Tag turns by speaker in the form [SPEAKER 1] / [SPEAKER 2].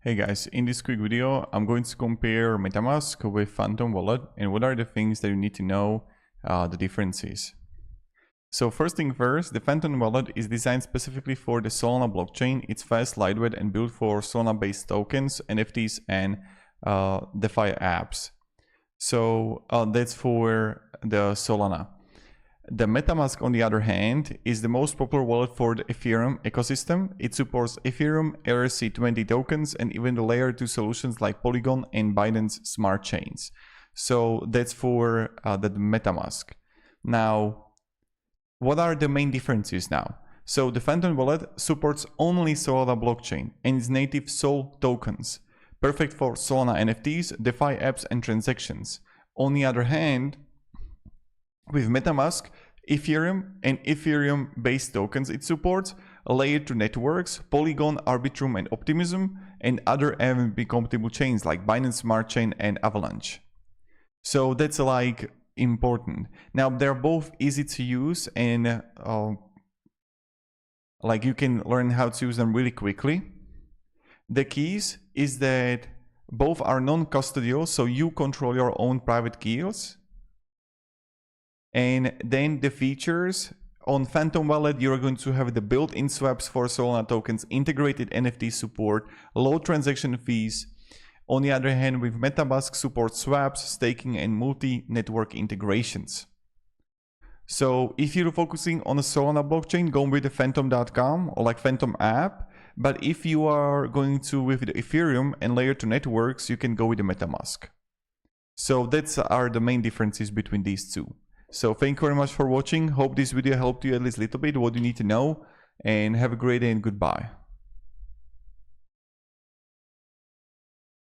[SPEAKER 1] Hey guys, in this quick video, I'm going to compare Metamask with Phantom Wallet and what are the things that you need to know the differences. So first thing first, the Phantom Wallet is designed specifically for the Solana blockchain. It's fast, lightweight, and built for Solana-based tokens, NFTs, and DeFi apps. So that's for the Solana. The Metamask, on the other hand, is the most popular wallet for the Ethereum ecosystem. It supports Ethereum, ERC20 tokens, and even the layer 2 solutions like Polygon and Binance Smart Chains. So that's for the Metamask. Now, what are the main differences now? So the Phantom Wallet supports only Solana blockchain and its native SOL tokens, perfect for Solana NFTs, DeFi apps, and transactions. On the other hand, with Metamask, Ethereum and Ethereum-based tokens, it supports layer 2 networks, Polygon, Arbitrum, and Optimism, and other MVP-compatible chains like Binance Smart Chain and Avalanche. So that's like important. Now they're both easy to use and like you can learn how to use them really quickly. The keys is that both are non-custodial, so you control your own private keys. And then the features on Phantom Wallet, you're going to have the built-in swaps for Solana tokens, integrated NFT support, low transaction fees. On the other hand, with Metamask supports swaps, staking, and multi-network integrations. So if you're focusing on a Solana blockchain, go with the Phantom.com or like Phantom app. But if you are going to with the Ethereum and layer 2 networks, you can go with the Metamask. So that's are the main differences between these two. So thank you very much for watching. Hope this video helped you at least a little bit what you need to know, and have a great day and goodbye.